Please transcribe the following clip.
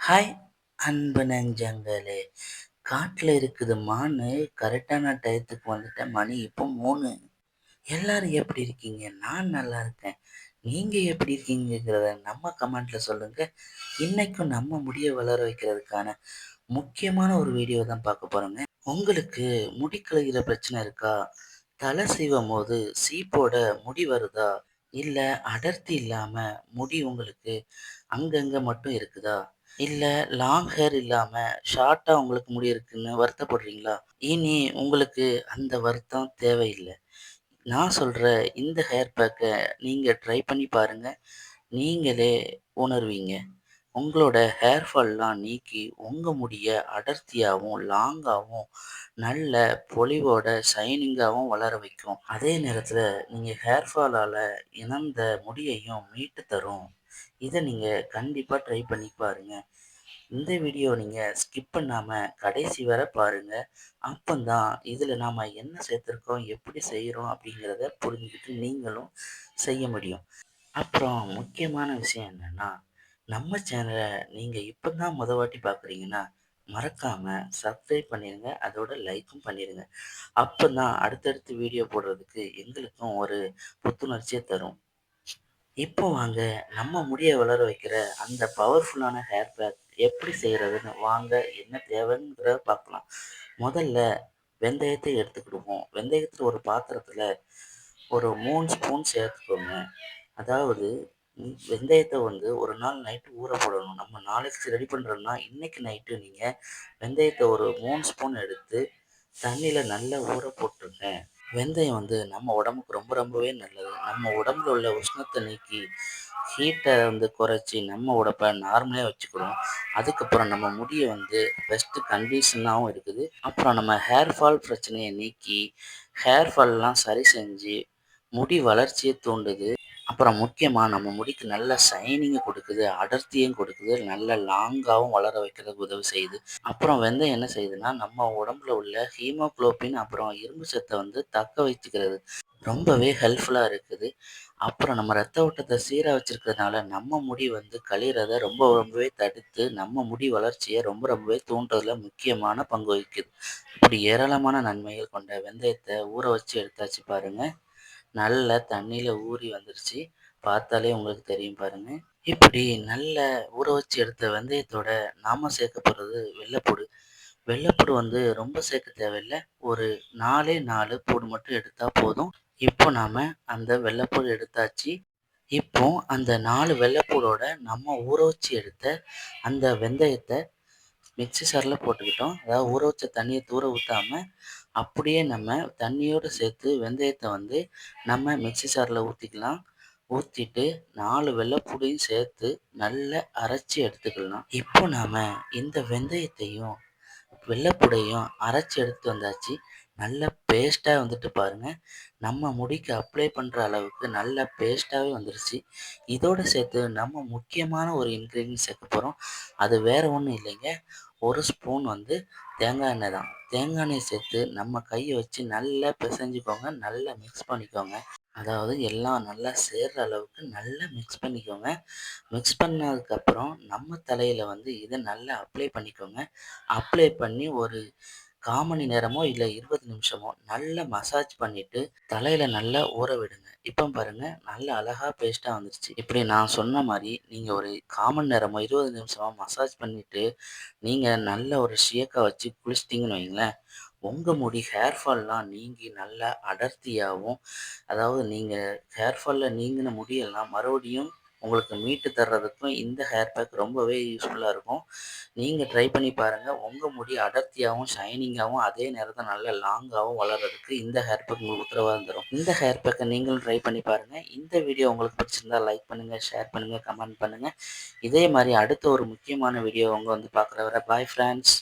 Hi அன்பு நெஞ்சங்களே! காட்டுல இருக்குது மானு, கரெக்டான டயத்துக்கு வந்துட்டேன். மணி இப்போ 3. எல்லாரும் எப்படி இருக்கீங்க? நான் நல்லா இருக்கேன். நீங்க எப்படி இருக்கீங்கங்கிறத நம்ம கமெண்ட்ல சொல்லுங்க. இன்னைக்கும் நம்ம முடிய வளர வைக்கிறதுக்கான முக்கியமான ஒரு வீடியோ தான் பார்க்க போறோங்க. உங்களுக்கு முடி கழிகிற பிரச்சனை இருக்கா? தலை சீவும்போது சீப்போட முடி வருதா? இல்ல அடர்த்தி இல்லாம முடி உங்களுக்கு அங்கங்க மட்டும் இருக்குதா? இல்ல லாங் ஹேர் இல்லாம ஷார்ட்டா உங்களுக்கு முடி இருக்குன்னு வருத்தப்படுறீங்களா? இனி உங்களுக்கு அந்த வருத்தம் தேவையில்ல. நான் சொல்ற இந்த ஹேர் பேக்க நீங்க ட்ரை பண்ணி பாருங்க. நீங்களே உணர்வீங்க. உங்களோட ஹேர் ஃபால்லாம் நீக்கி உங்க முடிய அடர்த்தியாவும், லாங்காவும், நல்ல பொலிவோட ஷைனிங்காவும் வளர வைக்கும். அதே நேரத்துல நீங்க ஹேர் ஃபாலால இழந்த முடியையும் மீட்டு தரும். இத நீங்க கண்டிப்பா ட்ரை பண்ணி பாருங்க. இந்த வீடியோ நீங்க ஸ்கிப் பண்ணாம கடைசி வரை பாருங்க. அப்பந்தான் இதுல நாம என்ன சேர்த்துருக்கோம், எப்படி செய்றோம் அப்படிங்கிறத புரிஞ்சுக்கிட்டு நீங்களும் செய்ய முடியும். அப்புறம் முக்கியமான விஷயம் என்னன்னா, நம்ம சேனல நீங்க இப்பதான் வாட்டி பார்க்குறீங்கன்னா, மறக்காம சப்ஸ்கிரைப் பண்ணிருங்க. அதோட லைக்கும் பண்ணிருங்க. அப்பதான் அடுத்தடுத்து வீடியோ போடுறதுக்கு எங்களுக்கும் ஒரு புத்துணர்ச்சிய தரும். இப்போ வாங்க நம்ம முடிய வளர வைக்கிற அந்த பவர்ஃபுல்லான ஹேர் பேக் எப்படி செய்கிறதுன்னு வாங்க என்ன தேவைங்கிறத பார்க்கலாம். முதல்ல வெந்தயத்தை எடுத்துக்கிடுவோம். வெந்தயத்தில் ஒரு பாத்திரத்தில் ஒரு 3 ஸ்பூன் சேர்த்துக்கோங்க. அதாவது வெந்தயத்தை வந்து ஒரு நாள் நைட்டு ஊற போடணும். நம்ம நாளைக்கு ரெடி பண்ணுறோம்னா இன்னைக்கு நைட்டு நீங்கள் வெந்தயத்தை ஒரு 3 ஸ்பூன் எடுத்து தண்ணியில் நல்லா ஊற போட்டுருங்க. வெந்தயம் வந்து நம்ம உடம்புக்கு ரொம்பவே நல்லது. நம்ம உடம்புல உள்ள உஷ்ணத்தை நீக்கி, ஹீட்டை வந்து குறைச்சி நம்ம உடம்ப நார்மலா வச்சுக்கிடும். அதுக்கப்புறம் நம்ம முடிய வந்து பெஸ்ட் கண்டிஷனாகவும் இருக்குது. அப்புறம் நம்ம ஹேர் ஃபால் பிரச்சனையை நீக்கி, ஹேர் ஃபால்லாம் சரி செஞ்சு, முடி வளர்ச்சியை தூண்டுது. அப்புறம் முக்கியமா நம்ம முடிக்கு நல்ல ஷைனிங்க கொடுக்குது, அடர்த்தியும் கொடுக்குது, நல்ல லாங்காவும் வளர வைக்கிறதுக்கு உதவி செய்யுது. அப்புறம் வெந்தயம் என்ன செய்யுதுன்னா, நம்ம உடம்புல உள்ள ஹீமோகுளோபின் அப்புறம் இரும்பு சத்தை வந்து தக்க வைத்துக்கிறது. ரொம்பவே ஹெல்ப்ஃபுல்லா இருக்குது. அப்புறம் நம்ம ரத்த ஓட்டத்தை சீரா வச்சிருக்கிறதுனால, நம்ம முடி வந்து கழியறத ரொம்பவே தடுத்து, நம்ம முடி வளர்ச்சிய ரொம்பவே தூண்டுறதுல முக்கியமான பங்கு வகிக்குது. இப்படி ஏராளமான நன்மைகள் கொண்ட வெந்தயத்த ஊற வச்சு எடுத்தாச்சு பாருங்க. நல்ல தண்ணீல ஊறி வந்துருச்சு. பார்த்தாலே உங்களுக்கு தெரியும் பாருங்க. இப்படி நல்ல ஊற வச்சு எடுத்த வெந்தயத்தோட நாம சேர்க்க போறது வெள்ளைப்பூடு. வெள்ளைப்பூடு வந்து ரொம்ப சேர்க்க தேவையில்ல. ஒரு 4 பூடு மட்டும் எடுத்தா போதும். இப்போ நாம அந்த வெள்ளைப்பூடு எடுத்தாச்சு. இப்போ அந்த 4 வெள்ளைப்பூடோட நம்ம ஊற வச்சு எடுத்த அந்த வெந்தயத்த மிக்ஸி ஜார்ல போட்டுக்கிட்டோம். அதாவது ஊற வச்ச தண்ணிய தூர ஊத்தாம, அப்படியே நம்ம தண்ணியோட சேர்த்து வெந்தயத்த வந்து நம்ம மிக்ஸி ஜார்ல ஊத்திக்கலாம். ஊத்திட்டு 4 வெள்ளைப்பூடையும் சேர்த்து நல்லா அரைச்சு எடுத்துக்கலாம். இப்போ நாம இந்த வெந்தயத்தையும், வெள்ளைப்பூடையும் அரைச்சு எடுத்து வந்தாச்சு. நல்ல பேஸ்ட்டா வந்துட்டு பாருங்க. நம்ம முடிக்கு அப்ளை பண்ற அளவுக்கு நல்ல பேஸ்ட்டாவே வந்துருச்சு. இதோட சேர்த்து நம்ம முக்கியமான ஒரு இன்கிரீடியன்ட் சேர்க்க போறோம். அது வேற ஒண்ணும் இல்லைங்க. 1 ஸ்பூன் வந்து தேங்காய் எண்ணெய் தான். தேங்காய் எண்ணெய சேர்த்து நம்ம கைய வச்சு நல்லா பிசைஞ்சுக்கோங்க. நல்லா மிக்ஸ் பண்ணிக்கோங்க. அதாவது எல்லாம் நல்லா சேர்ற அளவுக்கு நல்லா மிக்ஸ் பண்ணிக்கோங்க. மிக்ஸ் பண்ணதுக்கப்புறம் நம்ம தலையில வந்து இதை நல்லா அப்ளை பண்ணிக்கோங்க. அப்ளை பண்ணி ஒரு 1/4 மணி நேரமோ இல்ல 20 நிமிஷமோ நல்லா மசாஜ் பண்ணிட்டு தலையில நல்லா ஊற விடுங்க. இப்போ பாருங்க நல்ல அழகா பேஸ்ட்டா வந்துருச்சு. இப்படி நான் சொன்ன மாரி நீங்க ஒரு 1/4 மணி நேரமோ 20 நிமிஷமோ மசாஜ் பண்ணிட்டு நீங்க நல்ல ஒரு ஷேக்கா வச்சு குளிச்சிட்டீங்கன்னு வைங்களேன், உங்க முடி ஹேர் ஃபால்லாம் நீங்கி நல்லா அடர்த்தியாவும், அதாவது நீங்க ஹேர் ஃபால்ல நீங்கின முடியெல்லாம் மறுபடியும் உங்களுக்கு மீட்டு தர்றதுக்கும் இந்த ஹேர் பேக் ரொம்பவே யூஸ்ஃபுல்லா இருக்கும். நீங்க ட்ரை பண்ணி பாருங்க. உங்க முடி அடர்த்தியாவும், ஷைனிங்காவும் அதே நேரத்தில நல்ல லாங்காவும் வளர்றதுக்கு இந்த ஹேர் பேக் உங்களுக்கு உத்தரவாதம் தரும். இந்த ஹேர் பேக்க நீங்களும் ட்ரை பண்ணி பாருங்க. இந்த வீடியோ உங்களுக்கு பிடிச்சிருந்தா லைக் பண்ணுங்க, ஷேர் பண்ணுங்க, கமெண்ட் பண்ணுங்க. இதே மாரி அடுத்த ஒரு முக்கியமான வீடியோ உங்க வந்து பார்க்குற வரை பாய் ஃபிரெண்ட்ஸ்.